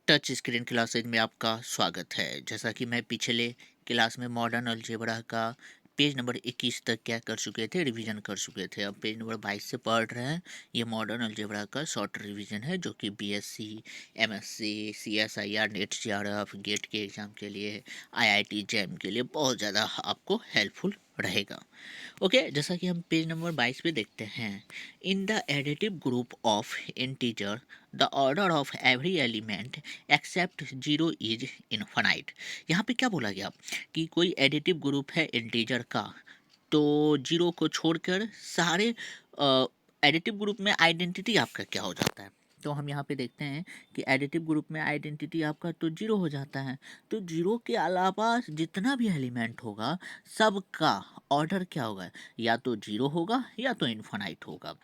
Touch screen classes में आपका स्वागत है। जैसा कि मैं पिछले क्लास में मॉडर्न अलजेब्रा का पेज नंबर 21 तक क्या कर चुके थे, रिवीजन कर चुके थे। अब पेज नंबर 22 से पढ़ रहे हैं। ये मॉडर्न अलजेब्रा का शॉर्ट रिवीजन है जो कि BSc, MSc, CSIR, NET JRF, GATE के एग्ज़ाम के लिए, आईआईटी जैम के लिए बहुत ज़्यादा आपको हेल्पफुल रहेगा। ओके, जैसा कि हम पेज नंबर 22 पे देखते हैं। In the additive group of integer the order of every element except zero is infinite. यहाँ पे क्या बोला गया कि कोई एडिटिव ग्रुप है इंटीजर का, तो जीरो को छोड़कर सारे एडिटिव ग्रुप में आइडेंटिटी आपका क्या हो जाता है। तो हम यहाँ पे देखते हैं कि एडिटिव ग्रुप में आइडेंटिटी आपका तो जीरो हो जाता है। तो जीरो के अलावा जितना भी एलिमेंट होगा सबका ऑर्डर क्या होगा, या तो जीरो होगा या तो इन्फानाइट होगा।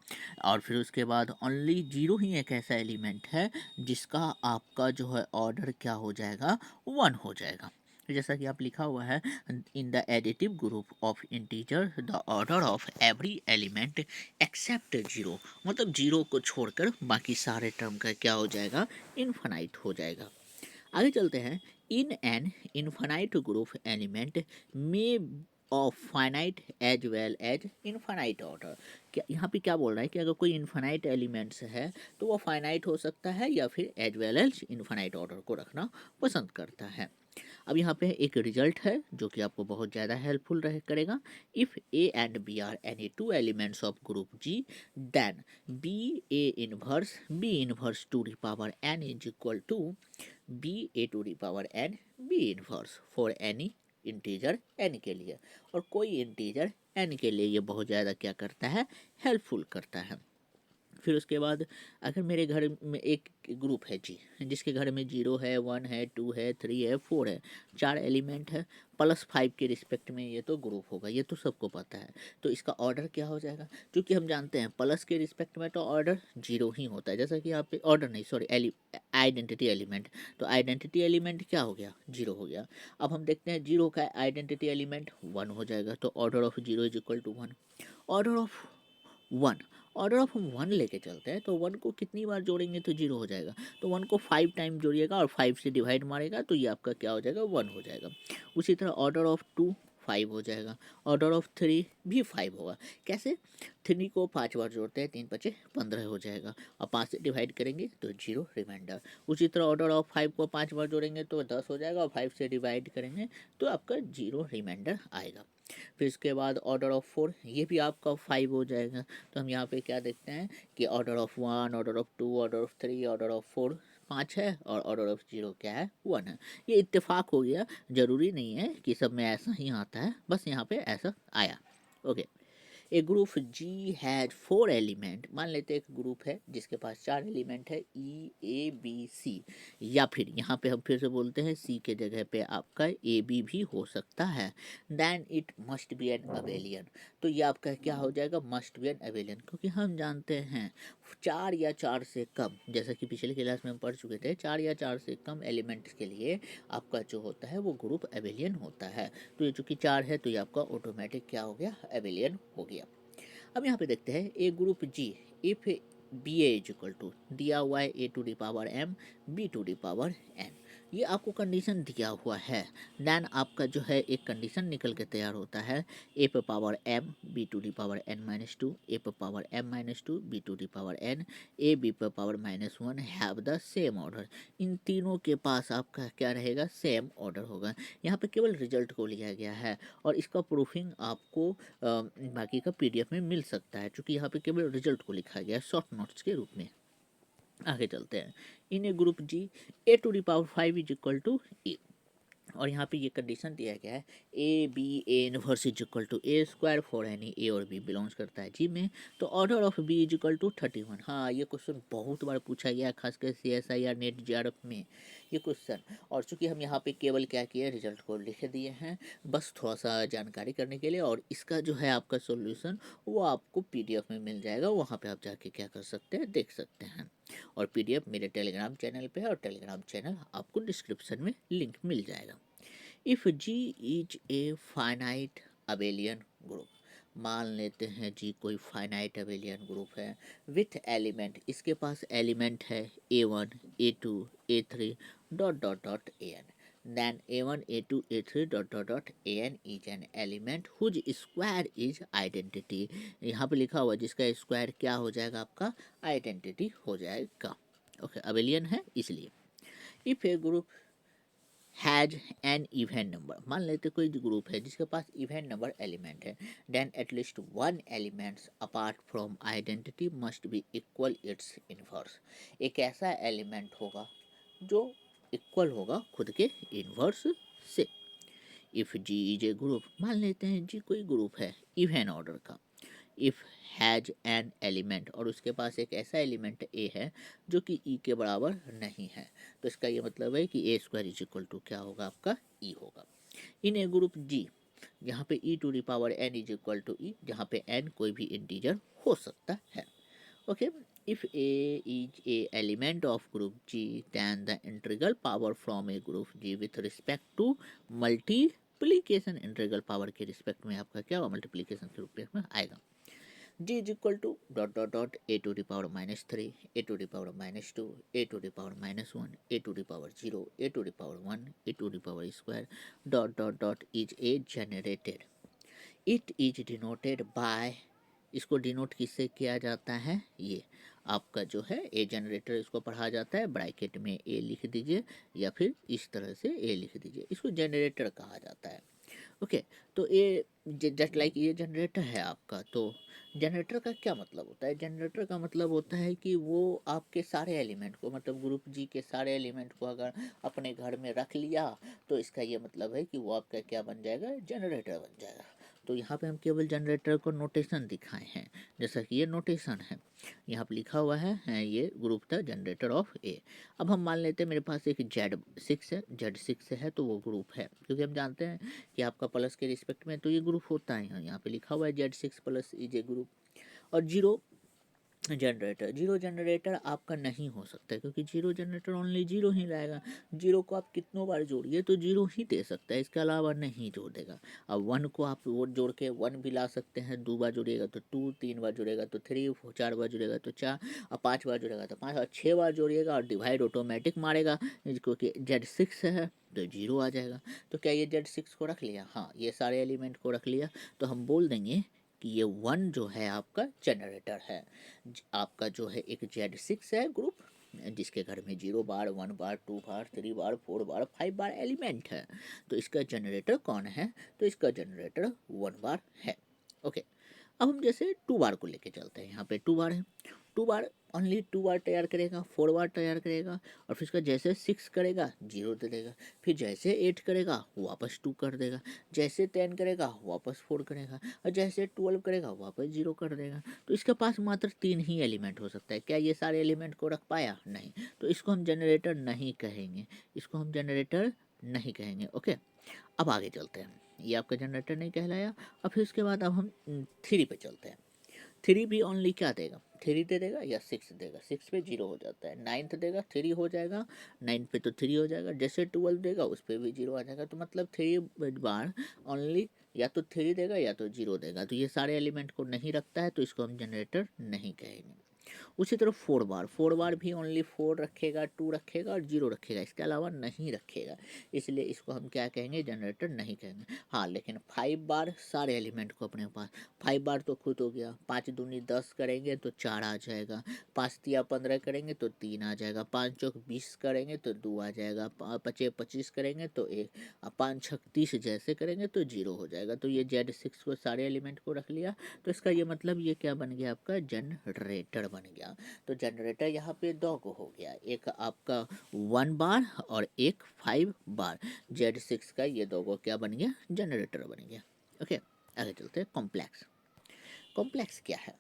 और फिर उसके बाद ओनली जीरो ही एक ऐसा एलिमेंट है जिसका आपका जो है ऑर्डर क्या हो जाएगा, वन हो जाएगा। जैसा कि आप लिखा हुआ है, in the additive group of integer the order of every element except zero, मतलब जीरो को छोड़कर बाकी सारे टर्म का क्या हो जाएगा, इन्फानाइट हो जाएगा। आगे चलते हैं। In an infinite group element में of finite as well as infinite order. क्या यहाँ पे क्या बोल रहा है कि अगर कोई इनफाइनाइट एलिमेंट्स है तो वो फाइनाइट हो सकता है या फिर as well as infinite order को रखना पसंद करता है। अब यहाँ पे एक रिजल्ट है जो कि आपको बहुत ज़्यादा हेल्पफुल रह करेगा। If a and b are any two elements of group ji, then b a inverse b inverse to the power n is equal to B a to the power n b inverse for any integer n के लिए। और कोई integer n के लिए ये बहुत ज़्यादा क्या करता है, हेल्पफुल करता है। फिर उसके बाद अगर मेरे घर में एक ग्रुप है जी, जिसके घर में जीरो है, वन है, टू है, थ्री है, फोर है, चार एलिमेंट है, प्लस फाइव के रिस्पेक्ट में ये तो ग्रुप होगा, ये तो सबको पता है। तो इसका ऑर्डर क्या हो जाएगा, क्योंकि हम जानते हैं प्लस के रिस्पेक्ट में तो ऑर्डर जीरो ही होता है। जैसा कि यहाँ पे ऑर्डर नहीं, सॉरी, आइडेंटिटी एलिमेंट, तो आइडेंटिटी एलिमेंट क्या हो गया, जीरो हो गया। अब हम देखते हैं जीरो का आइडेंटिटी एलिमेंट वन हो जाएगा, तो order of zero is equal to one. Order of one, order of हम वन लेके चलते हैं तो वन को कितनी बार जोड़ेंगे तो जीरो हो जाएगा। तो वन को फाइव टाइम जोड़िएगा और फाइव से डिवाइड मारेगा तो ये आपका क्या हो जाएगा, वन हो जाएगा। उसी तरह ऑर्डर ऑफ टू फाइव हो जाएगा, ऑर्डर ऑफ थ्री भी फाइव होगा। कैसे, थ्री को पाँच बार जोड़ते हैं, तीन पचे 15 हो जाएगा, और पाँच से डिवाइड करेंगे तो जीरो रिमाइंडर। उसी तरह ऑर्डर ऑफ फाइव को पाँच बार जोड़ेंगे तो 10 हो जाएगा, और फाइव से डिवाइड करेंगे तो आपका जीरो रिमाइंडर आएगा। फिर इसके बाद ऑर्डर ऑफ फोर, ये भी आपका फाइव हो जाएगा। तो हम यहाँ पे क्या देखते हैं कि order of one, order of two, order of three, order of four पाँच है, और ऑर्डर ऑफ जीरो क्या है, वन है। ये इत्तेफाक हो गया, जरूरी नहीं है कि सब में ऐसा ही आता है, बस यहाँ पे ऐसा आया। Okay. A group g has four element, मान लेते हैं एक ग्रुप है जिसके पास चार एलिमेंट है, ई ए बी सी, या फिर यहाँ पे हम फिर से बोलते हैं सी के जगह पे आपका ए बी भी हो सकता है। Then it must be an abelian, तो ये आपका क्या हो जाएगा, मस्ट बी एन अबेलियन, क्योंकि हम जानते हैं चार या चार से कम, जैसा कि पिछले क्लास में हम पढ़ चुके थे, चार या चार से कम एलिमेंट्स के लिए आपका जो होता है वो ग्रुप एबेलियन होता है। तो ये चूंकि चार है तो ये आपका ऑटोमेटिक क्या हो गया, एबेलियन हो गया। अब यहाँ पे देखते हैं a group G, if b a is equal to दिया हुआ है a to the power m b to the power n, ये आपको कंडीशन दिया हुआ है। देन आपका जो है एक कंडीशन निकल के तैयार होता है, ए पे power m b to the power n minus two, a पे power m minus two b to the power n, a b पे power minus one have the same order. इन तीनों के पास आपका क्या रहेगा, सेम ऑर्डर होगा। यहाँ पे केवल रिजल्ट को लिया गया है, और इसका प्रूफिंग आपको बाकी का पीडीएफ में मिल सकता है, क्योंकि यहाँ पे केवल रिजल्ट को लिखा गया है शॉर्ट नोट्स के रूप में। आगे चलते हैं। In a group G, a to the power five is equal to a, और यहाँ पे ये कंडीशन दिया गया है, a b a inverse is equal to a square for any a और बी बिलोंग्स करता है जी में, तो order of b is equal to 31। हाँ, ये क्वेश्चन बहुत बार पूछा गया है, खासकर CSIR नेट जेआरएफ में ये क्वेश्चन। और चूंकि हम यहाँ पे केवल क्या किए, रिजल्ट को लिख दिए हैं बस थोड़ा सा जानकारी करने के लिए, और इसका जो है आपका सोल्यूशन वो आपको पीडीएफ में मिल जाएगा, वहाँ पे आप जाके क्या कर सकते हैं, देख सकते हैं। और पीडीएफ मेरे टेलीग्राम चैनल पे है, और टेलीग्राम चैनल आपको डिस्क्रिप्शन में लिंक मिल जाएगा। If G is a finite abelian group, मान लेते हैं जी कोई फाइनाइट अबेलियन ग्रुप है विथ एलिमेंट, इसके पास एलिमेंट है A1 A2 A3 dot dot dot an, then A1 A2 A3 dot dot dot an is an element whose square is identity। यहाँ पे लिखा हुआ जिसका स्क्वायर क्या हो जाएगा, आपका आइडेंटिटी हो जाएगा। ओके, अबेलियन है इसलिए। If a group has an even number, मान लेते कोई ग्रुप है जिसके पास इवन नंबर एलिमेंट है, then at least one elements apart from identity must be equal its inverse. एक ऐसा एलिमेंट होगा जो इक्वल होगा खुद के इनवर्स से। If G is a group, मान लेते हैं जी कोई ग्रुप है इवन ऑर्डर का, इफ हैज एन एलिमेंट, और उसके पास एक ऐसा एलिमेंट ए है जो कि ई के बराबर नहीं है, तो इसका ये मतलब है कि ए स्क्वायर इज इक्वल टू क्या होगा, आपका ई होगा। इन ए ग्रुप जी, यहाँ पे e to the power n is equal to e, जहाँ पे एन कोई भी इंटीजर हो सकता है। Okay, if A is a element of group G, then the integral power from a group G with respect to multiplication, integral power के respect में आपका क्या होगा, मल्टीप्लीकेशन के रूप में आएगा। G is equal to dot dot dot a to the power -3 a to the power -2 a to the power -1 a to the power 0 a to the power 1 a to the power square dot dot dot is a generated। It is denoted by, इसको denote किससे किया जाता है, ये आपका जो है ए generator, इसको पढ़ा जाता है ब्रैकेट में ए लिख दीजिए या फिर इस तरह से ए लिख दीजिए, इसको जनरेटर कहा जाता है। ओके, तो ये जस्ट लाइक ये जनरेटर है आपका, तो जनरेटर का क्या मतलब होता है, जनरेटर का मतलब होता है कि वो आपके सारे एलिमेंट को, मतलब ग्रुप जी के सारे एलिमेंट को अगर अपने घर में रख लिया तो इसका ये मतलब है कि वो आपका क्या बन जाएगा, जनरेटर बन जाएगा। तो यहाँ पे हम केवल जनरेटर को नोटेशन दिखाए हैं, जैसा कि ये नोटेशन है, यहाँ पे लिखा हुआ है ये ग्रुप था जनरेटर ऑफ ए। अब हम मान लेते हैं मेरे पास एक Z6 है, Z6 है तो वो ग्रुप है, क्योंकि हम जानते हैं कि आपका प्लस के रिस्पेक्ट में तो ये ग्रुप होता है, यहाँ पे लिखा हुआ है Z6 plus is a group. और जीरो जनरेटर, जीरो जनरेटर आपका नहीं हो सकता, क्योंकि जीरो जनरेटर ओनली जीरो ही लाएगा, जीरो को आप कितनों बार जोड़िए तो जीरो ही दे सकता है, इसके अलावा नहीं जोड़ देगा। अब वन को आप वो जोड़ के वन भी ला सकते हैं, दो बार जोड़िएगा तो टू, तीन बार जोड़ेगा तो थ्री, चार बार जोड़ेगा तो चार, और पाँच बार जोड़ेगा तो पाँच, और छः बार जोड़िएगा और डिवाइड ऑटोमेटिक मारेगा, क्योंकि Z6 है तो जीरो आ जाएगा। तो क्या ये Z6 को रख लिया, हाँ ये सारे एलिमेंट को रख लिया, तो हम बोल देंगे कि ये वन जो है आपका जनरेटर है। आपका जो है एक Z6 है ग्रुप जिसके घर में 0 बार, 1 बार, 2 बार, 3 बार, 4 बार, 5 बार एलिमेंट है, तो इसका जनरेटर कौन है, तो इसका जनरेटर 1 बार है। ओके, अब हम जैसे 2 बार को लेके चलते हैं, यहाँ पे 2 बार है, 2 बार ओनली 2 बार तैयार करेगा, 4 बार तैयार करेगा, और फिर इसका जैसे 6 करेगा 0 दे देगा, फिर जैसे 8 करेगा वापस 2 कर देगा, जैसे 10 करेगा वापस 4 करेगा, और जैसे 12 करेगा वापस 0 कर देगा। तो इसके पास मात्र 3 ही एलिमेंट हो सकता है, क्या ये सारे एलिमेंट को रख पाया, नहीं, तो इसको हम जनरेटर नहीं कहेंगे, इसको हम जनरेटर नहीं कहेंगे। ओके, अब आगे चलते हैं, ये आपका जनरेटर नहीं कहलाया। और फिर उसके बाद अब हम 3 पे चलते हैं। 3 भी ओनली क्या देगा, 3 दे देगा या 6 देगा, 6 पे 0 हो जाता है, 9th देगा 3 हो जाएगा, 9 पे तो 3 हो जाएगा, जैसे 12 देगा उस पर भी 0 आ जाएगा, तो मतलब 3 बार ओनली या तो 3 देगा या तो 0 देगा, तो ये सारे एलिमेंट को नहीं रखता है, तो इसको हम जनरेटर नहीं कहेंगे। उसी तरह 4 बार भी ओनली 4 रखेगा, 2 रखेगा और 0 रखेगा, इसके अलावा नहीं रखेगा, इसलिए इसको हम क्या कहेंगे, जनरेटर नहीं कहेंगे। हाँ, लेकिन 5 बार सारे एलिमेंट को अपने पास, 5 बार तो खुद हो गया, 5 दूनी 10 करेंगे तो 4 आ जाएगा, 5 तिया 15 करेंगे तो 3 आ जाएगा, 5 चौक 20 करेंगे तो 2 आ जाएगा, 5 25 करेंगे तो 1, 5 छक 30 जैसे करेंगे तो 0 हो जाएगा। तो ये Z6 को सारे एलिमेंट को रख लिया, तो इसका ये मतलब ये क्या बन गया, आपका जनरेटर बन गया। तो जनरेटर यहाँ पे 2 को हो गया, एक आपका 1 बार और एक 5 बार, Z6 का ये 2 को क्या बन गया, जनरेटर बन गया। ओके, आगे चलते हैं। कॉम्प्लेक्स, कॉम्प्लेक्स क्या है,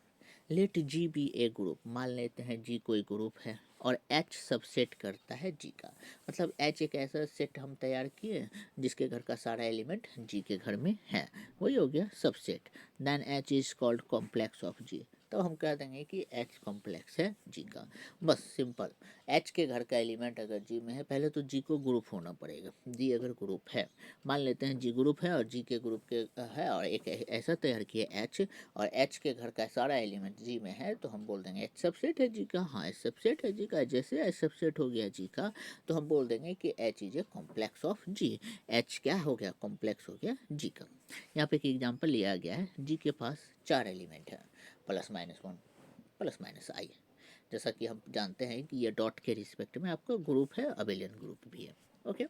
late G be a group, मान लेते हैं जी कोई ग्रुप है और H सबसेट करता है जी का, मतलब H एक ऐसा सेट हम तैयार किए जिसके घर का सारा एलिमेंट जी के घर में है, वही हो गया subset, then H is called complex of G, तो हम कह देंगे कि H कॉम्प्लेक्स है जी का। बस सिंपल। H के घर का एलिमेंट अगर G में है, पहले तो G को ग्रुप होना पड़ेगा। G अगर ग्रुप है, मान लेते हैं G ग्रुप है और G के ग्रुप के है और एक ऐसा तैयार किया H, और H के घर का सारा एलिमेंट G में है, तो हम बोल देंगे H सबसेट है G का। हाँ, H सबसेट है G का। जैसे H सबसेट हो गया G का, तो हम बोल देंगे कि H is a complex of G। H क्या हो गया? कॉम्प्लेक्स हो गया G का। यहाँ पे एक एग्जांपल लिया गया है। G के पास 4 एलिमेंट है, +-1 +-i। जैसा कि हम जानते हैं कि ये डॉट के रिस्पेक्ट में आपका ग्रुप है, अबेलियन ग्रुप भी है। ओके,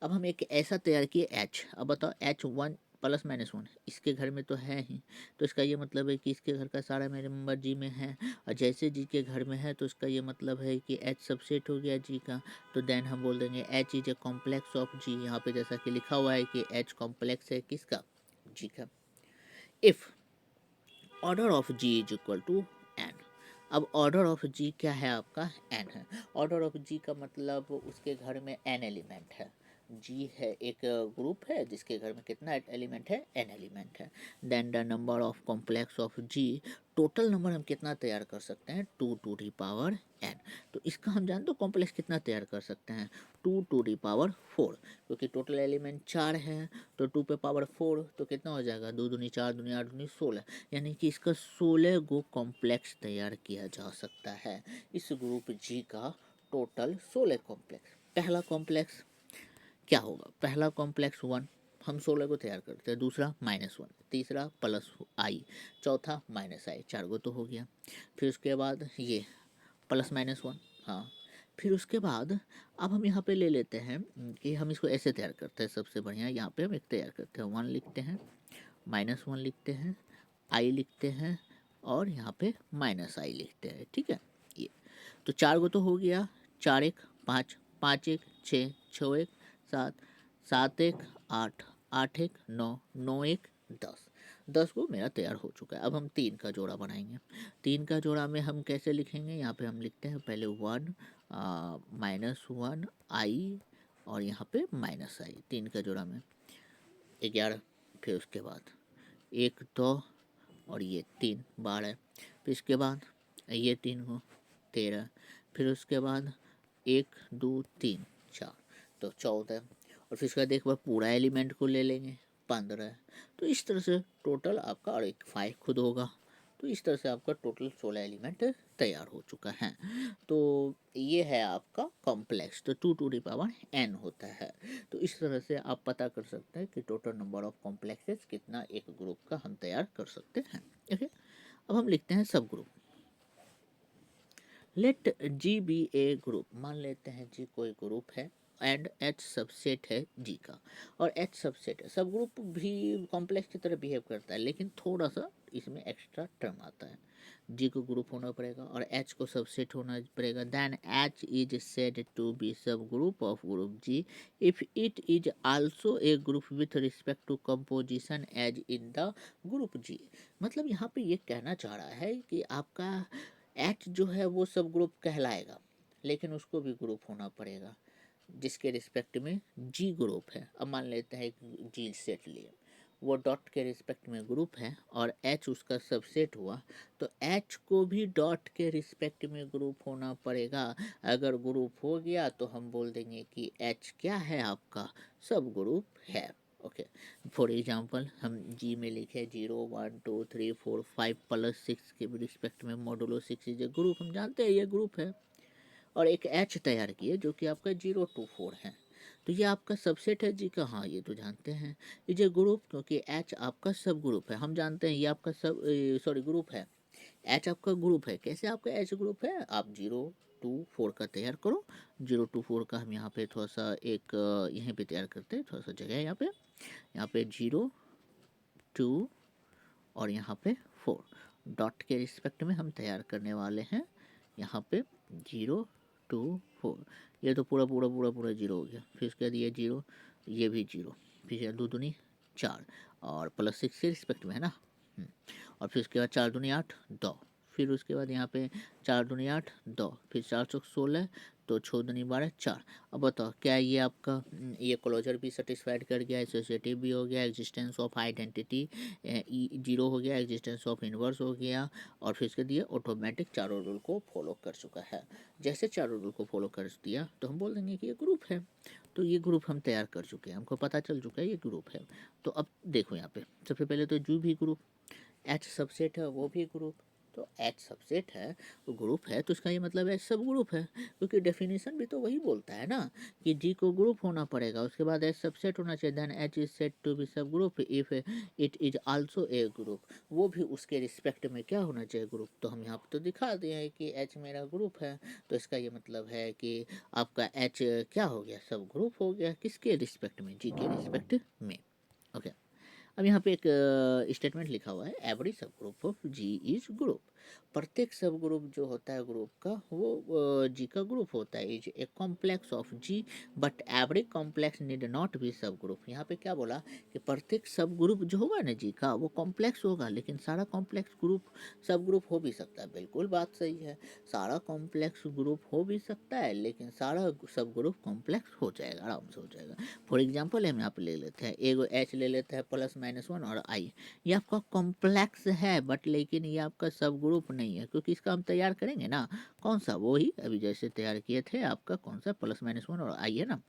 अब हम एक ऐसा तैयार किए H। अब बताओ H1 +-1 इसके घर में तो है ही, तो इसका ये मतलब है कि इसके घर का सारा मेंबर G में है, और जैसे G के घर में है तो इसका ये मतलब है कि H सबसेट हो गया G का। तो देन हम बोल देंगे H is a complex of G। यहाँ पे जैसा कि लिखा हुआ है कि H कॉम्प्लेक्स है किसका? G का। If order of G is equal to n। अब ऑर्डर ऑफ G क्या है? आपका n है। ऑर्डर ऑफ G का मतलब उसके घर में n एलिमेंट है। G है एक ग्रुप है जिसके घर में कितना एलिमेंट है? n एलिमेंट है। Then the number of complex of G, total number हम कितना तैयार कर सकते हैं? 2 टू दी पावर n। तो इसका हम जानते हो कॉम्प्लेक्स कितना तैयार कर सकते हैं? 2 टू दी पावर 4, क्योंकि टोटल एलिमेंट 4 है, तो 2 पे पावर 4 तो कितना हो जाएगा? 2 दूनी 4 दूनी 8 दूनी 16, यानी कि इसका 16 गो कॉम्प्लेक्स तैयार किया जा सकता है। इस ग्रुप G का टोटल 16 कॉम्प्लेक्स। पहला कॉम्प्लेक्स क्या होगा? पहला कॉम्प्लेक्स 1, हम 16 को तैयार करते हैं। दूसरा -1, तीसरा +i, चौथा -i, 4 गो तो हो गया। फिर उसके बाद ये +-1, हाँ। फिर उसके बाद अब हम यहाँ पे ले लेते हैं कि हम इसको ऐसे तैयार करते हैं। सबसे बढ़िया यहाँ पे हम एक तैयार करते हैं, 1 लिखते हैं, -1 लिखते हैं, आई लिखते हैं, और यहाँ पे -i लिखते हैं। ठीक है, ये तो 4 गो तो हो गया। 4 1 5, 5 1 6, 6 1 7, 7 1 8, 8 1 9, 9 1 10, 10 को मेरा तैयार हो चुका है। अब हम 3 का जोड़ा बनाएंगे। 3 का जोड़ा में हम कैसे लिखेंगे? यहाँ पे हम लिखते हैं पहले 1 -1 i, और यहाँ पे -i। 3 का जोड़ा में 11, फिर उसके बाद 1 2 और ये 3 12, फिर इसके बाद ये 3 हो 13, फिर उसके बाद 1 2 3 4, तो 14, और फिर उसके बाद एक बार पूरा एलिमेंट को ले लेंगे 15। तो इस तरह से टोटल आपका, और एक 5 खुद होगा, तो इस तरह से आपका टोटल 16 एलिमेंट तैयार हो चुका है। तो ये है आपका कॉम्प्लेक्स, तो 2 टू द पावर n होता है। तो इस तरह से आप पता कर सकते हैं कि टोटल नंबर ऑफ कॉम्प्लेक्सेस कितना एक ग्रुप का हम तैयार कर सकते हैं। ओके, अब हम लिखते हैं सब group. Late G B a group. मान लेते हैं G कोई ग्रुप है एंड H सबसेट है G का, और H सबसेट है। सब ग्रुप भी कॉम्प्लेक्स की तरह बिहेव करता है, लेकिन थोड़ा सा इसमें एक्स्ट्रा टर्म आता है। G को ग्रुप होना पड़ेगा और H को सबसेट होना पड़ेगा। Then H is said to be subgroup of group G if it is also a group with respect to composition as in the group G। मतलब यहाँ पे ये कहना चाह रहा है कि आपका H जो है वो सब ग्रुप कहलाएगा, लेकिन उसको भी ग्रुप होना पड़ेगा जिसके रिस्पेक्ट में G ग्रुप है। अब मान लेते हैं एक G सेट लिए, वो डॉट के रिस्पेक्ट में ग्रुप है और H उसका सबसेट हुआ, तो H को भी डॉट के रिस्पेक्ट में ग्रुप होना पड़ेगा। अगर ग्रुप हो गया तो हम बोल देंगे कि H क्या है? आपका सब ग्रुप है। ओके, फॉर एग्जाम्पल हम G में लिखे 0 1 2 3 4 5 +6 के रिस्पेक्ट में मॉडुलो 6 इज ए ग्रुप। हम जानते हैं ये ग्रुप है, और एक H तैयार किए जो कि आपका 0 2 4 है, तो ये आपका सबसेट है G का। हाँ, ये तो जानते हैं। ये ग्रुप, क्योंकि H आपका सब ग्रुप है, हम जानते हैं ये आपका सब सॉरी ग्रुप है। H आपका ग्रुप है। कैसे आपका H ग्रुप है? आप 0 2 4 का तैयार करो। 0 2 4 का हम यहाँ पे थोड़ा सा एक यहीं पे तैयार करते हैं, थोड़ा सा जगह है यहाँ पे 0 2 और यहाँ पे 4 डॉट के रिस्पेक्ट में हम तैयार करने वाले हैं। यहाँ पे 0 2 4, ये तो पूरा पूरा पूरा पूरा 0 हो गया। फिर उसके बाद ये 0, ये भी 0, फिर 2 दूनी 4 और +6 के रिस्पेक्ट में है ना। और फिर उसके बाद 4 दूनी 8 2, फिर उसके बाद यहाँ पे 4 दूनी 8 2, फिर 4 चौक 16, तो 6 दूनी 12 4। अब बताओ क्या ये आपका ये क्लोजर भी सेटिस्फाइड कर गया, एसोसिएटिव भी हो गया, एग्जिस्टेंस ऑफ आइडेंटिटी जीरो हो गया, एग्जिस्टेंस ऑफ इनवर्स हो गया, और फिर इसके दिए ऑटोमेटिक चारों रूल को फॉलो कर चुका है। जैसे चारों रूल को फॉलो कर दिया तो हम बोल देंगे कि ये ग्रुप है। तो ये ग्रुप हम तैयार कर चुके हैं, हमको पता चल चुका है ये ग्रुप है। तो अब देखो यहाँ पे सबसे पहले तो जू भी ग्रुप, एच सबसेट है वो भी ग्रुप। तो एच सबसेट है तो ग्रुप है, तो इसका ये मतलब एच सब ग्रुप है, क्योंकि डेफिनेशन भी तो वही बोलता है ना कि जी को ग्रुप होना पड़ेगा, उसके बाद एच सबसेट होना चाहिए, then H is set to be subgroup if it is also a group. वो भी उसके रिस्पेक्ट में क्या होना चाहिए, ग्रुप। तो हम यहाँ पे तो दिखा दिए हैं कि एच मेरा ग्रुप है, तो इसका ये मतलब है कि आपका एच क्या हो गया, सब ग्रुप हो गया, किसके रिस्पेक्ट में, जी के रिस्पेक्ट में। ओके अब यहाँ पे एक स्टेटमेंट लिखा हुआ है, every subgroup of ji is group. प्रत्येक सब ग्रुप जो होता है ग्रुप का वो जी का ग्रुप होता है, is a complex of g but every complex need not be subgroup. यहाँ पे क्या बोला कि प्रत्येक सब ग्रुप जो होगा ना जी का वो कॉम्प्लेक्स होगा, लेकिन सारा कॉम्प्लेक्स ग्रुप सब ग्रुप हो भी सकता है। बिल्कुल बात सही है, सारा कॉम्प्लेक्स ग्रुप हो भी सकता है, लेकिन सारा सब ग्रुप कॉम्प्लेक्स हो जाएगा, आराम से हो जाएगा। फॉर एग्जाम्पल हम यहाँ पे ले लेते हैं, एगो एच ले लेते हैं +-1 और आई। ये आपका कॉम्प्लेक्स है, बट लेकिन ये आपका सब ग्रुप नहीं है, क्योंकि इसका हम तैयार करेंगे ना, कौन सा, वो ही अभी जैसे तैयार किए थे आपका, कौन सा, +-1 और आई है ना,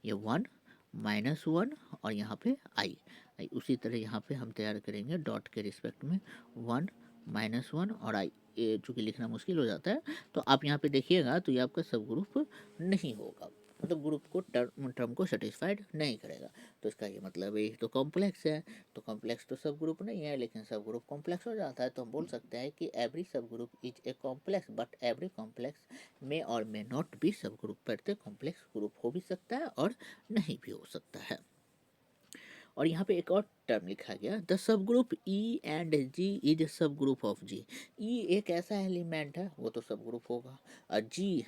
ये 1 -1 और यहाँ पे आई। उसी तरह यहाँ पे हम तैयार करेंगे डॉट के रिस्पेक्ट में 1 -1 और आई। ये चूँकि लिखना मुश्किल हो जाता है, तो आप यहाँ पे देखिएगा तो ये आपका सब ग्रुप नहीं होगा, मतलब ग्रुप को टर्म को सेटिस्फाइड नहीं करेगा। तो इसका ये मतलब ये तो कॉम्प्लेक्स है, तो कॉम्प्लेक्स तो सब ग्रुप नहीं है, लेकिन सब ग्रुप कॉम्प्लेक्स हो जाता है। तो हम बोल सकते हैं कि every subgroup is a complex but every complex में और may not be subgroup. प्रत्येक कॉम्प्लेक्स ग्रुप हो भी सकता है और नहीं भी हो सकता है। और यहाँ पे एक और टर्म लिखा गया, the subgroup e and ji is subgroup of ji. E एक ऐसा एलिमेंट है, वो तो सब ग्रुप होगा, और जी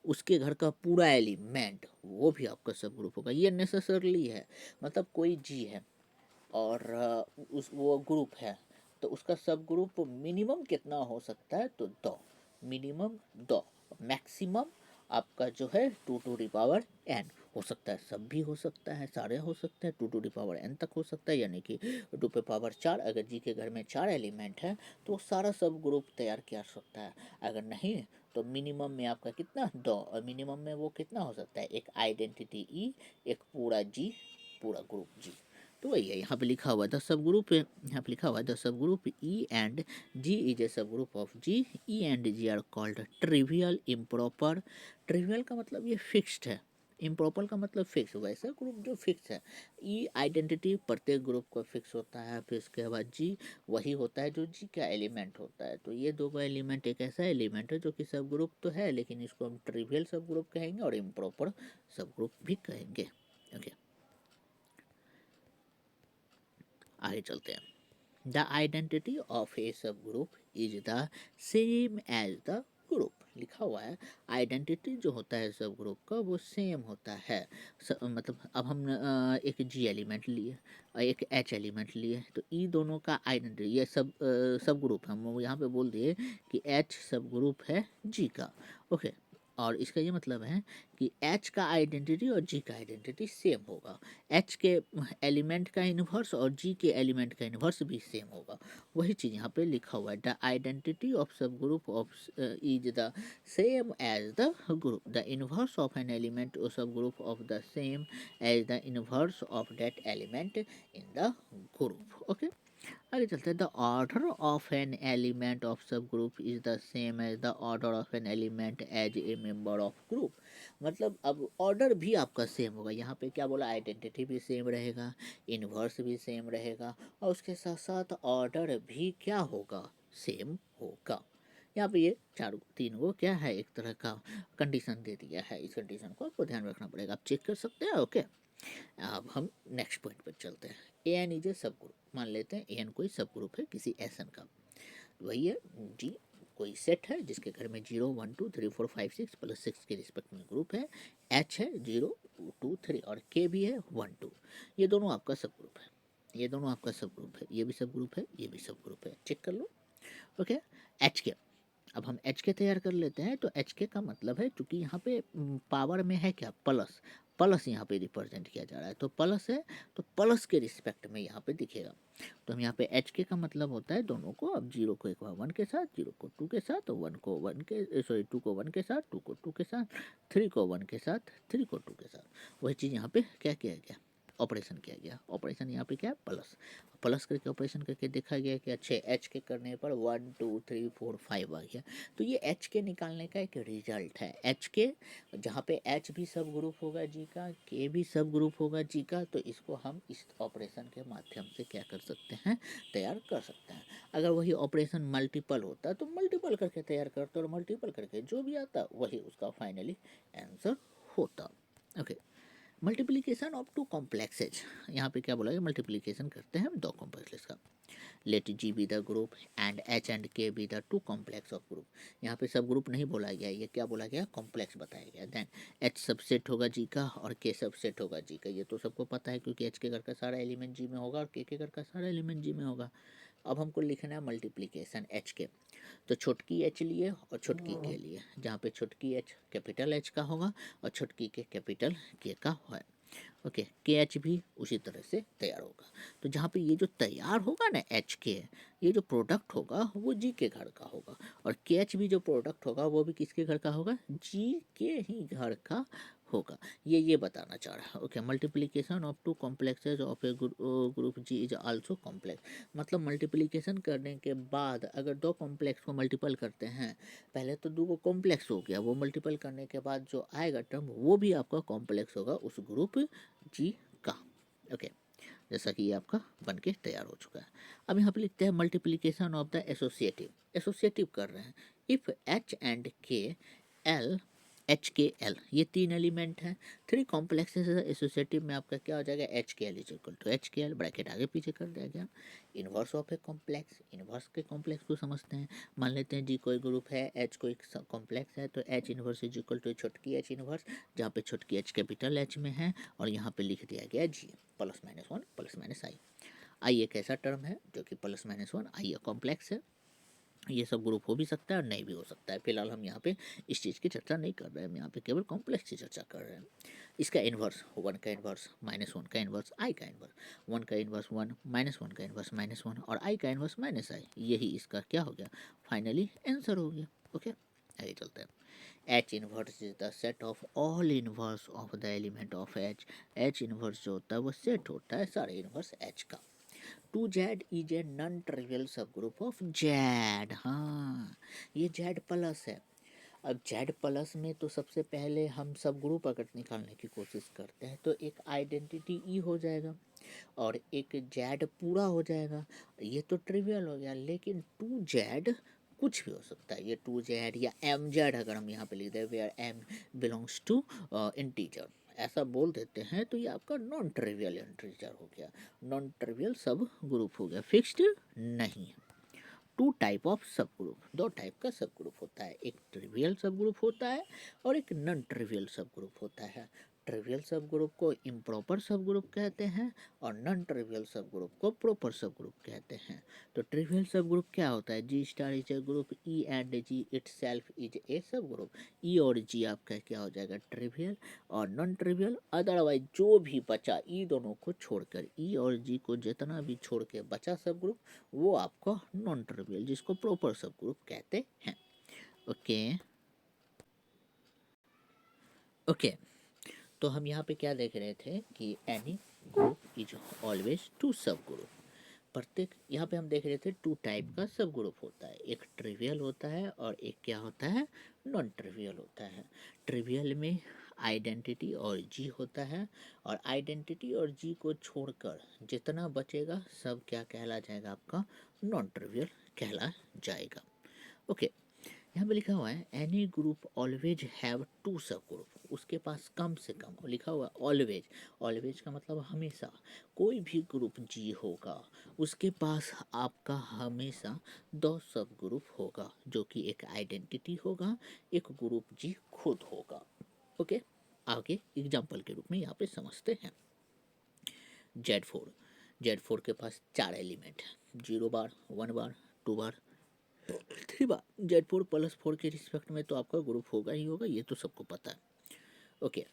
उसके घर का पूरा एलिमेंट वो भी आपका सब ग्रुप होगा। ये नेसेसरली है, मतलब कोई जी है और उस वो ग्रुप है, तो उसका सब ग्रुप मिनिमम कितना हो सकता है, तो 2, मिनिमम 2, मैक्सिमम आपका जो है 2n हो सकता है, सब भी हो सकता है, सारे हो सकते हैं, 2n तक हो सकता है, यानी कि 2 4। अगर जी के घर में 4 एलिमेंट है तो सारा सब ग्रुप तैयार किया सकता है। अगर नहीं तो मिनिमम में आपका कितना, 2, और मिनिमम में वो कितना हो सकता है, एक आइडेंटिटी ई, एक पूरा जी, पूरा ग्रुप जी। तो वही है, यहाँ पे लिखा हुआ है द सब ग्रुप, यहाँ पे लिखा हुआ है the subgroup e and ji is a subgroup of ji. E and G are called trivial, improper. Trivial का मतलब ये फिक्स्ड है, इम्प्रॉपर का मतलब फिक्स, वैसे ग्रुप जो फिक्स है। ई आइडेंटिटी प्रत्येक ग्रुप का फिक्स होता है, फिर उसके बाद जी वही होता है जो जी का एलिमेंट होता है। तो ये दो का एलिमेंट एक ऐसा एलिमेंट है जो कि सब ग्रुप तो है, लेकिन इसको हम ट्रिवियल सब ग्रुप कहेंगे और इम्प्रॉपर सब ग्रुप भी कहेंगे। ओके आगे चलते हैं। The identity of a subgroup is the same as the group. लिखा हुआ है आइडेंटिटी जो होता है सब ग्रुप का वो सेम होता है। मतलब अब हम एक जी एलिमेंट लिए और एक एच एलिमेंट लिए, तो ई दोनों का आइडेंटिटी ये सब ग्रुप है, हम यहाँ पे बोल दिए कि एच सब ग्रुप है जी का। ओके और इसका ये मतलब है कि एच का आइडेंटिटी और जी का आइडेंटिटी सेम होगा, एच के एलिमेंट का इन्वर्स और जी के एलिमेंट का इन्वर्स भी सेम होगा। वही चीज़ यहाँ पे लिखा हुआ है, the identity of subgroup of is the same as the group, the inverse of an element और subgroup of the same as the inverse of that element in the group. Okay आगे चलते हैं, the order of an element of subgroup is the same as the order of an element as a member of group. मतलब अब order भी आपका same होगा, यहाँ पे क्या बोला, आइडेंटिटी भी सेम रहेगा, इन्वर्स भी सेम रहेगा, और उसके साथ साथ ऑर्डर भी क्या होगा, सेम होगा। यहाँ पे ये चारों तीन वो क्या है, एक तरह का कंडीशन दे दिया है, इस कंडीशन को आपको ध्यान रखना पड़ेगा, आप चेक कर सकते हैं। ओके अब हम नेक्स्ट पॉइंट पर चलते हैं। ए n is a subgroup, मान लेते हैं ए एन कोई सब ग्रुप है किसी एस एन का, वही है जी कोई सेट है जिसके घर में 0 1 2 3 4 5 6 +6 के रिस्पेक्ट में ग्रुप है, एच है 0 2 3 और के भी है 1 2। ये दोनों आपका सब ग्रुप है, ये दोनों आपका सब ग्रुप है, ये भी सब ग्रुप है, ये भी सब ग्रुप है, चेक कर लो। ओके एच के अब हम एच के तैयार कर लेते हैं। तो एच के का मतलब है, चूंकि यहाँ पे पावर में है क्या, प्लस, प्लस यहाँ पे रिप्रेजेंट किया जा रहा है, तो प्लस है, तो प्लस के रिस्पेक्ट में यहाँ पे दिखेगा। तो हम यहाँ पे एच के का मतलब होता है दोनों को, अब जीरो को एक बार वन के साथ, जीरो को टू के साथ, वन को वन के, सॉरी टू को वन के साथ, टू को टू के साथ, थ्री को वन के साथ, थ्री को टू के साथ, वही चीज़ यहाँ पे क्या किया गया, ऑपरेशन किया गया। ऑपरेशन यहाँ पे क्या है, प्लस, प्लस करके ऑपरेशन करके देखा गया कि अच्छे एच के करने पर 1 2 3 4 5 आ गया। तो ये एच के निकालने का एक रिजल्ट है। एच के, जहाँ पे एच भी सब ग्रुप होगा जी का, के भी सब ग्रुप होगा जी का, तो इसको हम इस ऑपरेशन के माध्यम से क्या कर सकते हैं, तैयार कर सकते हैं। अगर वही ऑपरेशन मल्टीपल होता तो मल्टीपल करके तैयार करते, और मल्टीपल करके जो भी आता वही उसका फाइनली आंसर होता। Okay, multiplication of two complexes, यहाँ पे क्या बोला गया, मल्टीप्लीकेशन करते हैं हम दो कॉम्प्लेक्सेज का। Let G be the group and H and K be the two complex of group. यहाँ पे सब ग्रुप नहीं बोला गया, ये क्या बोला गया, कॉम्प्लेक्स बताया गया। देन एच सबसेट होगा जी का और के सबसेट होगा जी का, ये तो सबको पता है क्योंकि एच के घर का सारा एलिमेंट जी में होगा और के घर का सारा एलिमेंट जी में होगा। अब हमको लिखना है मल्टीप्लीकेशन एच के। तो छोटकी एच लिए और छोटकी के लिए, जहाँ पे छोटकी एच कैपिटल एच का होगा और छोटकी के कैपिटल के का है। ओके, के एच भी उसी तरह से तैयार होगा। तो जहाँ पे ये जो तैयार होगा ना एच के, ये जो प्रोडक्ट होगा वो जी के घर का होगा, और के एच भी जो प्रोडक्ट होगा वो भी किसके घर का होगा, जी के ही घर का होगा। ये बताना चाह रहा है। Okay, multiplication of two complexes of a group g is also complex. मतलब मल्टीप्लीकेशन करने के बाद अगर दो कॉम्प्लेक्स को मल्टीपल करते हैं, पहले तो दो को कॉम्प्लेक्स हो गया, वो मल्टीपल करने के बाद जो आएगा टर्म वो भी आपका कॉम्प्लेक्स होगा उस ग्रुप जी का। ओके, जैसा कि ये आपका बन के तैयार हो चुका है। अब यहाँ पे लिखते हैं multiplication of the associative. Associative कर रहे हैं, इफ एच एंड के एल, एच के एल ये तीन एलिमेंट हैं, थ्री कॉम्प्लेक्सेस एसोसिएटिव में आपका क्या हो जाएगा, h k l is equal to h k l, bracket आगे पीछे कर दिया गया। Inverse of a complex, inverse के कॉम्प्लेक्स को समझते हैं। मान लेते हैं जी कोई ग्रुप है, एच कोई कॉम्प्लेक्स है, तो h inverse is equal to छोटकी एच इनवर्स, जहाँ पे छोटकी एच कैपिटल एच में है और यहाँ पे लिख दिया गया G plus minus one plus minus i. I एक ऐसा टर्म है जो कि plus minus one, i complex है। ये सब ग्रुप हो भी सकता है और नहीं भी हो सकता है। फिलहाल हम यहाँ पे इस चीज़ की चर्चा नहीं कर रहे हैं, हम यहाँ पे केवल कॉम्प्लेक्स की चर्चा कर रहे हैं। इसका इन्वर्स, वन का इन्वर्स माइनस वन का इन्वर्स, आई का इन्वर्स, वन का इन्वर्स वन, माइनस वन का इन्वर्स माइनस वन, और आई का इन्वर्स माइनस आई, यही इसका क्या हो गया, फाइनली आंसर हो गया। ओके, आगे चलते हैं। H inverse is the set of all inverse of the element of h. H inverse जो होता है वो सेट होता है सारे इनवर्स एच का। Two z is a non trivial subgroup of z. हाँ, ये जेड प्लस है। अब जेड प्लस में तो सबसे पहले हम सब ग्रुप अगर निकालने की कोशिश करते हैं तो एक आइडेंटिटी ई हो जाएगा और एक जेड पूरा हो जाएगा। ये तो ट्रिवियल हो गया, लेकिन टू जेड कुछ भी हो सकता है। ये टू जेड या एम जेड अगर हम यहाँ पे लिख दें, where m belongs to integer, ऐसा बोल देते हैं, तो ये आपका नॉन ट्रिवियल इंटीजर हो गया, नॉन ट्रिवियल सब ग्रुप हो गया, फिक्स्ड नहीं है। टू टाइप ऑफ सब ग्रुप, दो टाइप का सब ग्रुप होता है, एक ट्रिवियल सब ग्रुप होता है और एक नॉन ट्रिवियल सब ग्रुप होता है। ट्रिवियल सब ग्रुप को इम्प्रॉपर सब ग्रुप कहते हैं और नॉन ट्रिवियल सब ग्रुप को प्रॉपर सब ग्रुप कहते हैं। तो ट्रिवियल सब ग्रुप क्या होता है, G star is a group, e and G itself is a subgroup. ई और जी आपका क्या हो जाएगा, ट्रिवियल, और नॉन ट्रिवियल अदरवाइज जो भी बचा ई दोनों को छोड़कर, ई और जी को जितना भी छोड़ के बचा सब ग्रुप वो आपका नॉन ट्रिवियल, जिसको प्रॉपर सब ग्रुप कहते हैं। ओके ओके, तो हम यहाँ पे क्या देख रहे थे कि any group is always two subgroup. प्रत्येक यहाँ पे हम देख रहे थे टू टाइप का सब ग्रुप होता है, एक ट्रिवियल होता है और एक क्या होता है, नॉन ट्रिवियल होता है। ट्रिवियल में आइडेंटिटी और जी होता है, और आइडेंटिटी और जी को छोड़कर जितना बचेगा सब क्या कहला जाएगा, आपका नॉन ट्रिवियल कहला जाएगा। ओके, यहाँ पे लिखा हुआ है any group always have two subgroup, उसके पास कम से कम, लिखा हुआ है ऑलवेज, ऑलवेज का मतलब हमेशा, कोई भी ग्रुप जी होगा उसके पास आपका हमेशा दो सब ग्रुप होगा, जो कि एक आइडेंटिटी होगा, एक ग्रुप जी खुद होगा। ओके, आगे एग्जाम्पल के रूप में यहाँ पे समझते हैं। जेड फोर के पास चार एलिमेंट है, जीरो बार, वन बार, टू बार, थ्री बार Z4+4 के रिस्पेक्ट में तो आपका ग्रुप होगा ही होगा, ये तो सबको पता है। ओके,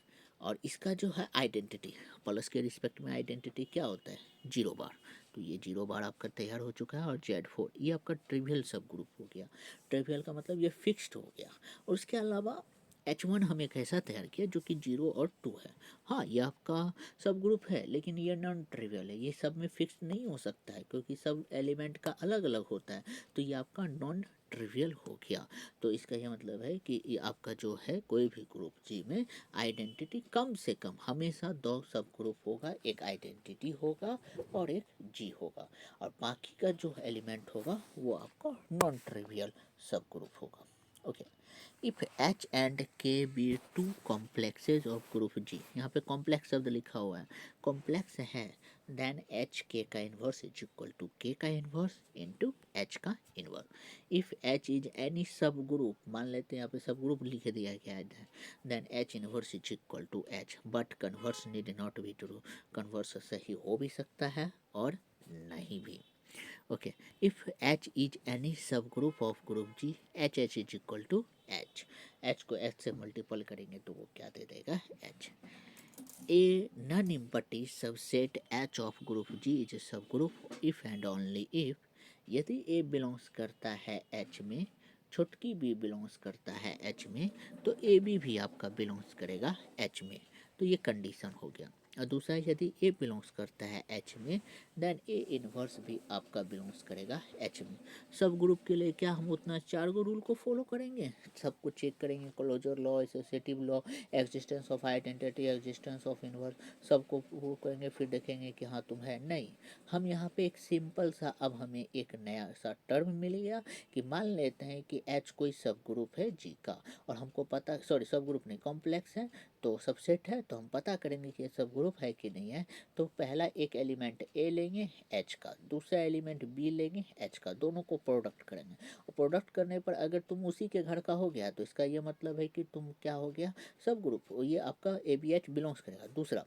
और इसका जो है आइडेंटिटी, प्लस के रिस्पेक्ट में आइडेंटिटी क्या होता है, 0 बार। तो ये 0 बार आपका तैयार हो चुका है। और Z4 ये आपका ट्रिवियल सब ग्रुप हो गया। ट्रिवियल का मतलब ये फिक्स्ड हो गया। और उसके अलावा H1 हम एक ऐसा तैयार किया जो कि 0 और 2 है। हाँ, ये आपका सब ग्रुप है, लेकिन ये नॉन ट्रिवियल है, ये सब में फिक्स नहीं हो सकता है क्योंकि सब एलिमेंट का अलग अलग होता है। तो ये आपका नॉन ट्रिवियल हो गया। तो इसका ये मतलब है कि ये आपका जो है कोई भी ग्रुप जी में आइडेंटिटी कम से कम हमेशा 2 सब ग्रुप होगा, एक आइडेंटिटी होगा और एक जी होगा, और बाकी का जो एलिमेंट होगा वो आपका नॉन ट्रिवियल सब ग्रुप होगा। Okay, if H and K be two complexes of group G, यहाँ पे कॉम्प्लेक्स शब्द लिखा हुआ है, कॉम्प्लेक्स है, देन H K का inverse is equal to K का इन्वर्स इंटू H का inverse. If H is any subgroup, मान लेते हैं यहाँ पे सब ग्रुप लिख दिया गया है, then H inverse is equal to H, but converse need not be true, converse सही हो भी सकता है और नहीं भी। Okay, if H is any subgroup of group G, H is equal to H, H को H से मल्टीपल करेंगे तो वो क्या दे देगा, H। A non empty subset H of group G is a subgroup if and only if, यदि A belongs करता है H में, छुटकी B बिलोंग्स करता है H में, तो ए बी भी आपका बिलोंग्स करेगा H में। तो ये कंडीशन हो गया। और दूसरा, यदि ए बिलोंग्स करता है H में, देन ए इनवर्स भी आपका बिलोंग्स करेगा H में। सब ग्रुप के लिए क्या हम उतना 4 गो रूल को फॉलो करेंगे, सबको चेक करेंगे, closure law, associative law, existence of identity, existence of inverse, सबको वो करेंगे, फिर देखेंगे कि हाँ तुम है। नहीं, हम यहाँ पे एक सिंपल सा, अब हमें एक नया सा टर्म मिल गया कि मान लेते हैं कि H कोई सब ग्रुप है G का, और हमको पता, सॉरी सब ग्रुप नहीं, कॉम्प्लेक्स है तो सबसेट है, तो हम पता करेंगे कि ये सब ग्रुप है कि नहीं है। तो पहला एक एलिमेंट A लेंगे H का, दूसरा एलिमेंट B लेंगे H का, दोनों को प्रोडक्ट करेंगे, और प्रोडक्ट करने पर अगर तुम उसी के घर का हो गया तो इसका ये मतलब है कि तुम क्या हो गया, सब ग्रुप, ये आपका ABH बिलोंग्स करेगा। दूसरा,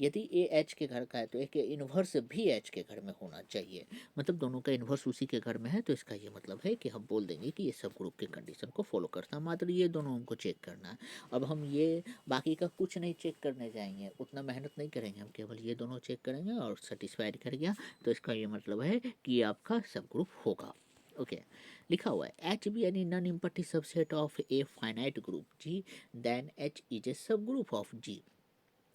यदि A H के घर का है तो एक इन्वर्स भी H के घर में होना चाहिए, मतलब दोनों का इन्वर्स उसी के घर में है, तो इसका ये मतलब है कि हम बोल देंगे कि ये सब ग्रुप के कंडीशन को फॉलो करता है। मात्र ये दोनों हमको चेक करना है। अब हम ये बाकी का कुछ नहीं चेक करने जाएंगे, उतना मेहनत नहीं करेंगे, हम केवल ये दोनों चेक करेंगे और सेटिस्फाइड कर गया तो इसका ये मतलब है कि ये आपका सब ग्रुप होगा। ओके, लिखा हुआ है H be any non empty subset of a finite group G, then H is a subgroup of G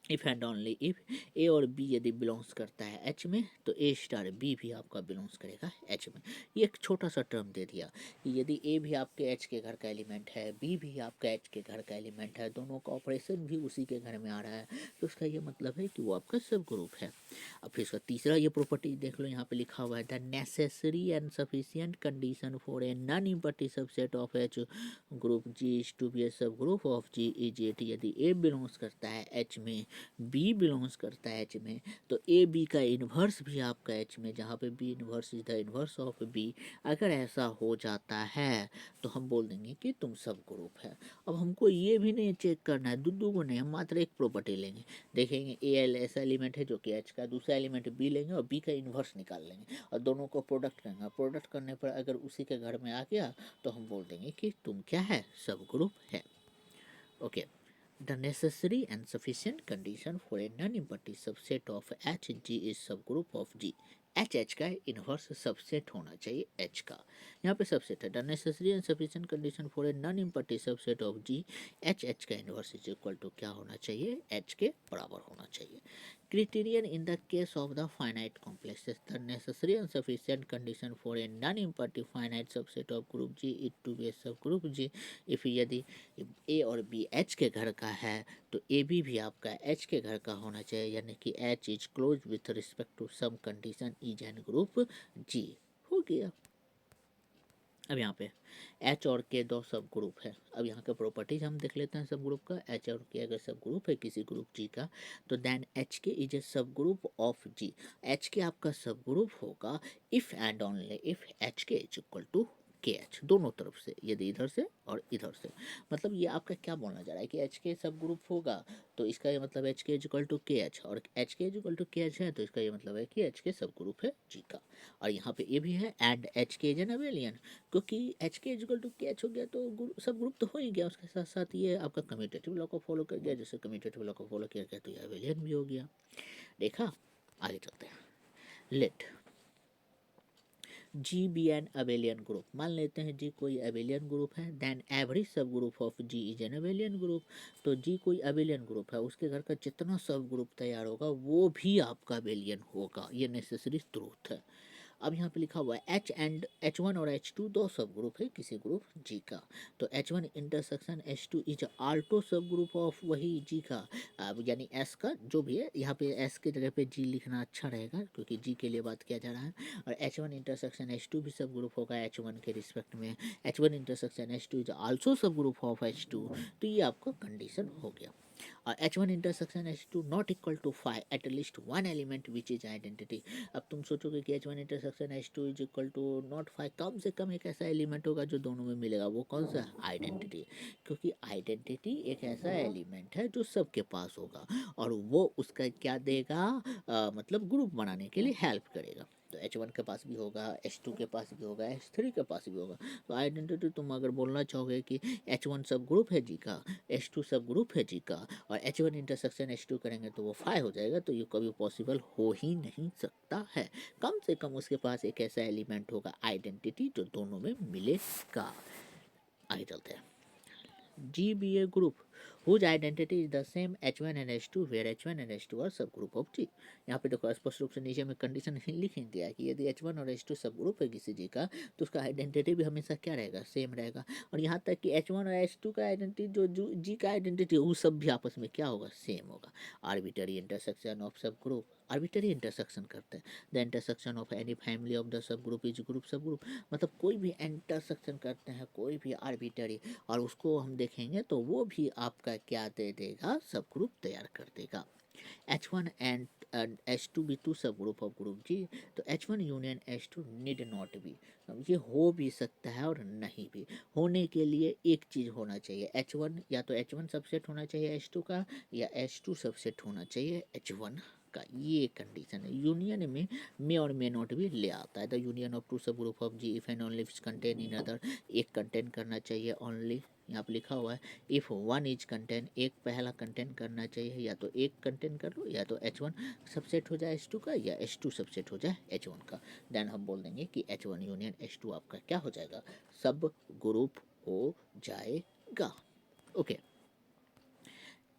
if and only if a और बी यदि बिलोंग्स करता है H में, तो ए स्टार बी भी आपका बिलोंग्स करेगा H में। ये एक छोटा सा टर्म दे दिया कि यदि ए भी आपके H के घर का एलिमेंट है, बी भी आपका H के घर का एलिमेंट है, दोनों का ऑपरेशन भी उसी के घर में आ रहा है, तो उसका ये मतलब है कि वो आपका सब ग्रुप है। अब फिर इसका तीसरा ये प्रॉपर्टी देख लो, यहाँ पे लिखा हुआ है the necessary and sufficient condition for a non empty subset of H group G is to B a subgroup of G is it, यदि ए बिलोंग्स करता है H में, बी बिलोंग्स करता है H में, तो ए बी का inverse भी आपका H में, जहाँ पे b inverse is the inverse of b, अगर ऐसा हो जाता है तो हम बोल देंगे कि तुम सब ग्रुप है। अब हमको ये भी नहीं चेक करना है, दो को नहीं, हम मात्र एक प्रॉपर्टी लेंगे, देखेंगे ए एल ऐसा एलिमेंट है जो कि H का, दूसरा एलिमेंट बी लेंगे और बी का इन्वर्स निकाल लेंगे और दोनों को प्रोडक्ट करेंगे। प्रोडक्ट करने पर अगर उसी के घर में आ गया तो हम बोल देंगे कि तुम क्या है, सब ग्रुप है। Okay, the necessary and sufficient condition for a non-empty subset of HG is subgroup of G। H का इनवर्स सबसेट होना चाहिए H का, यहाँ पे सबसेट है। The necessary and sufficient condition for a non empty subset of G, H का inverse is equal to क्या होना चाहिए, H के बराबर होना चाहिए। Criterion in the case of the finite complexes, the necessary and sufficient condition for a non-empty finite subset of group G is to be a subgroup G if यदि ए और B H के घर का है तो ए बी भी आपका H के घर का होना चाहिए, यानी कि H is close with respect to some condition is an group G। हो गया। अब यहाँ पे H और K दो सब ग्रुप है। अब यहाँ के प्रॉपर्टीज हम देख लेते हैं सब ग्रुप का। H और K अगर सब ग्रुप है किसी ग्रुप G का, तो then H K is a subgroup of G। H K आपका सब ग्रुप होगा if and only if H K is equal to K H, दोनों तरफ से, यदि इधर से और इधर से। मतलब ये आपका क्या बोलना चाह रहा है कि एच के सब ग्रुप होगा तो इसका ये मतलब एच के इक्वल टू के एच, और एच के इक्वल टू के एच है तो इसका ये मतलब है कि एच के सब ग्रुप है जी का। और यहाँ पे ये भी है एंड एच के इज एन अबेलियन, क्योंकि एच के इक्वल टू के एच हो गया तो सब ग्रुप तो हो ही गया, उसके साथ साथ ये आपका कम्यूटेटिव लॉ को फॉलो कर गया, जैसे कम्यूटेटिव लॉ को फॉलो किया गया तो ये अबेलियन भी हो गया। देखा, आगे चलते हैं। Let G be an abelian group, मान लेते हैं जी कोई अबेलियन ग्रुप है, then every subgroup of ji is an abelian group. तो जी कोई अबेलियन ग्रुप है, उसके घर का जितना सब ग्रुप तैयार होगा वो भी आपका अबेलियन होगा, ये नेसेसरी ट्रूथ है। अब यहाँ पे लिखा हुआ है एच एंड एच वन और एच टू दो सब ग्रुप है किसी ग्रुप जी का, तो H one intersection H two is Alto सब ग्रुप ऑफ वही जी का, अब यानी एस का जो भी है, यहाँ पे एस की जगह पे जी लिखना अच्छा रहेगा क्योंकि जी के लिए बात किया जा रहा है। और H one intersection H two भी सब ग्रुप होगा एच वन के रिस्पेक्ट में, H one intersection H two is also subgroup of H two, तो ये आपका कंडीशन हो गया। H one intersection H two not equal to phi at least one element which is identity. अब तुम सोचोगे कि H one intersection H two is equal to not phi, कम से कम एक ऐसा एलिमेंट होगा जो दोनों में मिलेगा, वो कौन सा? आइडेंटिटी। क्योंकि आइडेंटिटी एक ऐसा एलिमेंट है जो सबके पास होगा और वो उसका क्या देगा, मतलब ग्रुप बनाने के लिए हेल्प करेगा। तो एच वन के पास भी होगा, एच टू के पास भी होगा, एच थ्री के पास भी होगा। तो आइडेंटिटी तुम अगर बोलना चाहोगे कि एच वन सब ग्रुप है जी का, एच टू सब ग्रुप है जी का, और H one intersection H to करेंगे तो वो फाइव हो जाएगा, तो ये कभी पॉसिबल हो ही नहीं सकता है। कम से कम उसके पास एक ऐसा एलिमेंट होगा आइडेंटिटी जो दोनों में मिलेगा। आगे चलते हैं। GBA group whose identity is the same H1 and H2 where H1 and H2 are subgroup of G। यहाँ पे देखो स्पष्ट रूप से नीचे में कंडीशन लिख ही दिया है कि यदि H1 और H2 सब ग्रुप है किसी जी का तो उसका आइडेंटिटी भी हमेशा क्या रहेगा? सेम रहेगा। और यहाँ तक कि H1 और H2 का आइडेंटिटी जो जी का आइडेंटिटी वो सब भी आपस में क्या होगा? सेम होगा। आर्बिटरी इंटरसेक्शन ऑफ सब ग्रुप, आर्बिटरी इंटरसेक्शन करते हैं, the intersection of any family of the subgroup is group सब ग्रुप। मतलब कोई भी इंटरसेक्शन करते हैं कोई भी आर्बिटरी और उसको हम देखेंगे तो वो भी आपका क्या दे देगा? सब ग्रुप तैयार कर देगा। H1 and H2 भी to subgroup of group जी, तो H1 union H2 need not B, ये हो भी सकता है और नहीं भी। होने के लिए एक चीज होना चाहिए, H1 या तो H1 सबसेट होना चाहिए H2 का, या H2 सबसेट होना चाहिए H1 का, ये कंडीशन है। यूनियन में मे और मे नॉट भी ले आता है। The union of two subgroup of ji if and only which contain in other, एक कंटेन करना चाहिए ओनली, यहाँ पे लिखा हुआ है इफ वन इज कंटेन, एक पहला कंटेन करना चाहिए, या तो एक कंटेन कर लो या तो H1 सबसेट हो जाए H2 का या H2 सबसेट हो जाए H1 का, देन हम बोल देंगे कि H1 यूनियन H2 आपका क्या हो जाएगा? सब ग्रुप हो जाएगा। Okay.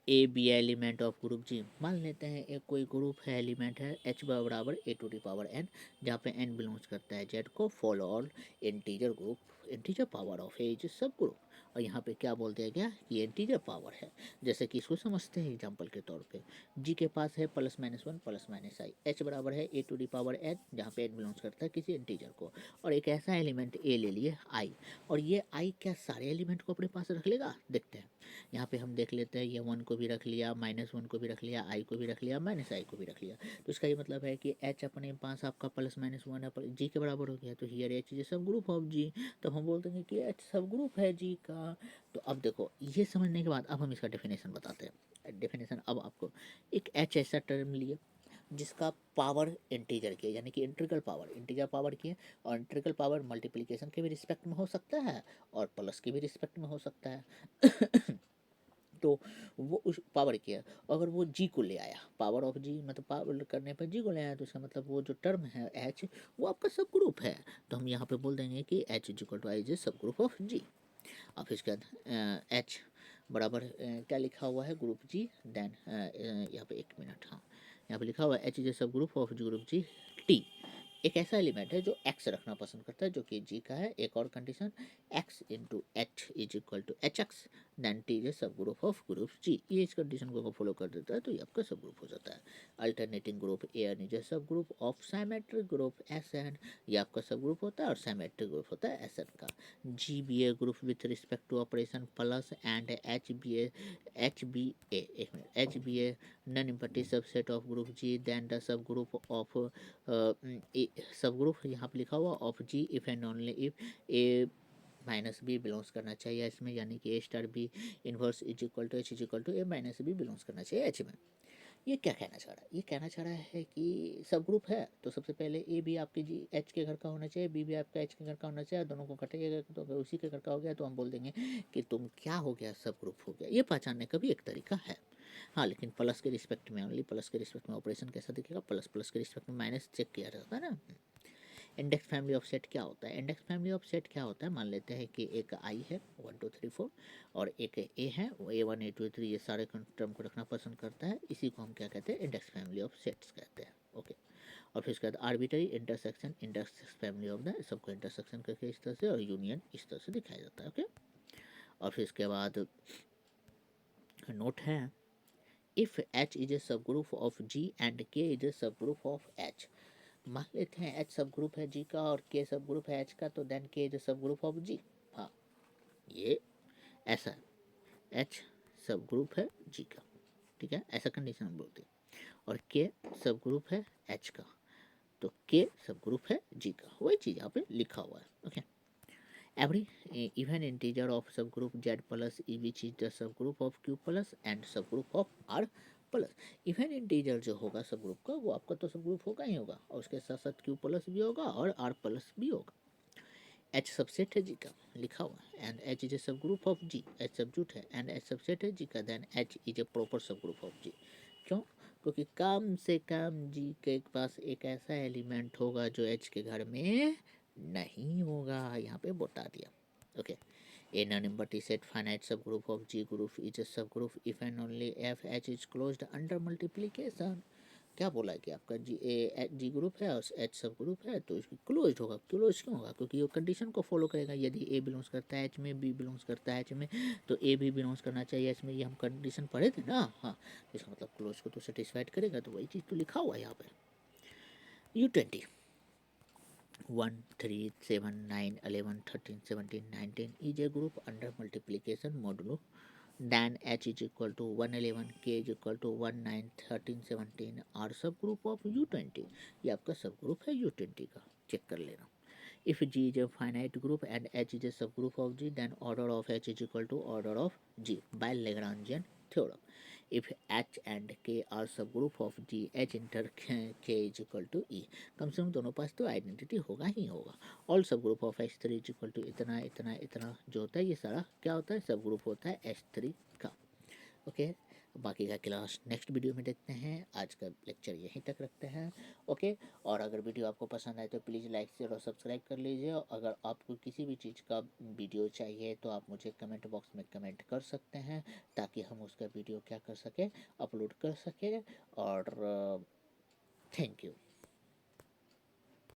A b element of group G, मान लेते हैं एक कोई ग्रुप है, एलिमेंट है H बराबर ए टू दी पावर n, जहाँ पे n बिलोंग्स करता है Z को, follow all integer group, integer power of A is सब ग्रुप। और यहाँ पे क्या बोल दिया गया कि इंटीजर पावर है, जैसे कि इसको समझते हैं एग्जाम्पल के तौर पे। जी के पास है plus minus one plus minus i, H बराबर है a to the power n, जहाँ पे n बिलोंग्स करता है किसी इंटीजर को, और एक ऐसा एलिमेंट ए ले लिए आई, और ये आई क्या सारे एलिमेंट को अपने पास रख लेगा? देखते हैं। यहाँ पे हम देख लेते हैं, ये वन को भी रख लिया, माइनस वन को भी रख लिया, आई को भी रख लिया, माइनस आई को भी रख लिया, तो इसका ये मतलब है कि एच अपने पास आपका प्लस माइनस वन है जी के बराबर हो गया, तो here H is subgroup of जी, तब हम बोल देंगे कि एच सब ग्रुप है जी का। तो अब देखो ये समझने के बाद अब हम इसका डेफिनेशन बताते हैं। डेफिनेशन अब आपको एक एच ऐसा टर्म लिए जिसका पावर इंटीजर की है, यानी कि इंटीग्रल पावर, इंटीजर पावर की है, और इंटीग्रल पावर मल्टीप्लिकेशन के भी रिस्पेक्ट में हो सकता है और प्लस के भी रिस्पेक्ट में हो सकता है। तो वो उस पावर की है, अगर वो जी को ले आया, पावर ऑफ जी मतलब पावर करने पर जी को ले आया, तो इसका मतलब वो जो टर्म है एच वो आपका सब ग्रुप है, तो हम यहाँ पे बोल देंगे कि h is equal to i is subgroup of g. अब इसके बाद एच बराबर क्या लिखा हुआ है? ग्रुप जी, देन यहाँ पे एक मिनट, हाँ यहाँ पे लिखा हुआ है H is subgroup of group G T, एक ऐसा एलिमेंट है जो एक्स रखना पसंद करता है जो कि जी का है। एक और condition, x into h is equal to h x, then t is subgroup of group g, ये इस कंडीशन को फॉलो कर देता है तो ये आपका सब ग्रुप हो जाता है। Alternating group A n is subgroup of symmetric group S n, ये आपका सब ग्रुप होता है, और साइमेट्रिक ग्रुप होता है एस एन का। G be a group with respect to operation plus and H be a, एक minute, H be a non empty subset of group ji, then the subgroup of subgroup यहाँ पे लिखा हुआ of ji if and only if a minus b belongs करना चाहिए इसमें, यानी कि a star b inverse is equal to H is equal to a minus b belongs करना चाहिए एच में। ये क्या कहना चाह रहा है? ये कहना चाह रहा है कि सब ग्रुप है तो सबसे पहले ए भी आपके जी एच के घर का होना चाहिए, बी भी आपका एच के घर का होना चाहिए, दोनों को घटाइएगा तो अगर उसी के घर का हो गया तो हम बोल देंगे कि तुम क्या हो गया, सब ग्रुप हो गया। ये पहचानने का भी एक तरीका है। हाँ, लेकिन प्लस के रिस्पेक्ट में ओनली, प्लस के रिस्पेक्ट में ऑपरेशन कैसा दिखेगा, प्लस प्लस के रिस्पेक्ट में माइनस चेक किया जाता है ना। इंडेक्स फैमिली ऑफ सेट क्या होता है? इंडेक्स फैमिली ऑफ सेट क्या होता है? मान लेते हैं कि एक आई है 1 2 3 4 और एक ए है, वो A1 A2 A3 ये सारे टर्म को रखना पसंद करता है, इसी को हम क्या कहते हैं? इंडेक्स फैमिली ऑफ सेट्स कहते हैं। ओके, और फिर उसके बाद arbitrary intersection, index family of the, सबको इंटरसेक्शन करके इस तरह से, और यूनियन इस तरह से दिखाया जाता है। ओके, और फिर इसके बाद नोट है, if H is a subgroup of G and K is a subgroup of H। मान लेते हैं H सब ग्रुप है G का और K सब ग्रुप है H का, तो then K is a subgroup of G। हाँ, ये ऐसा है, H सब ग्रुप है G का, ठीक है, ऐसा कंडीशन हम बोलते हैं। और K सब ग्रुप है H का, तो K सब ग्रुप है G का, वही चीज़ यहाँ पे लिखा हुआ है। Okay, every even integer of subgroup Z plus E which is the subgroup of Q plus and subgroup of R plus. Even integer जो होगा सब ग्रुप का वो आपका तो सब ग्रुप होगा ही होगा, और उसके साथ साथ क्यू प्लस भी होगा और आर प्लस भी होगा। एच सबसेट है जी का, लिखा हुआ है, and H is a subgroup of G, H सबजूट है एंड एच सबसेट है जी का, then H is a proper subgroup of G. क्यों? क्योंकि कम से कम जी के पास एक ऐसा एलिमेंट होगा जो एच के घर में नहीं होगा, यहाँ पे बता दिया। Okay, a non-empty set finite subgroup of G group is a subgroup if and only if H is closed under multiplication। क्या बोला है कि आपका जी ग्रुप है और एच सब ग्रुप है तो इसकी क्लोज होगा। क्लोज क्यों होगा? क्योंकि वो कंडीशन को फॉलो करेगा। यदि ए बिलोंग्स करता है एच में, बी बिलोंग्स करता है एच में, तो ए भी बिलोंग्स करना चाहिए एच में, ये हम कंडीशन पढ़े थे ना। हाँ, इसका मतलब क्लोज को तो सेटिस्फाइड करेगा, तो वही चीज़ तो लिखा हुआ है यहाँ पर। U20 1 3 7 9 11 13 17 19 is a group under multiplication modulo then H is equal to 111, K is equal to 1 9 13 17 और सब ग्रुप ऑफ U20। ये आपका सब ग्रुप है U20 का, चेक कर लेना। If G is a finite group and H is a subgroup of G, then order of H is equal to order of G by Lagrangian theorem. If H and K are subgroup of G, H inter K is equal to E। कम से कम दोनों पास तो identity होगा ही होगा। All subgroup of H3 is equal to इतना इतना इतना जो होता है, ये सारा क्या होता है? सब ग्रुप होता है H3 का। ओके, बाकी का क्लास नेक्स्ट वीडियो में देखते हैं। आज का लेक्चर यहीं तक रखते हैं। ओके, और अगर वीडियो आपको पसंद आए तो प्लीज़ लाइक शेयर और सब्सक्राइब कर लीजिए। अगर आपको किसी भी चीज़ का वीडियो चाहिए तो आप मुझे कमेंट बॉक्स में कमेंट कर सकते हैं, ताकि हम उसका वीडियो क्या कर सकें, अपलोड कर सकें। और थैंक यू।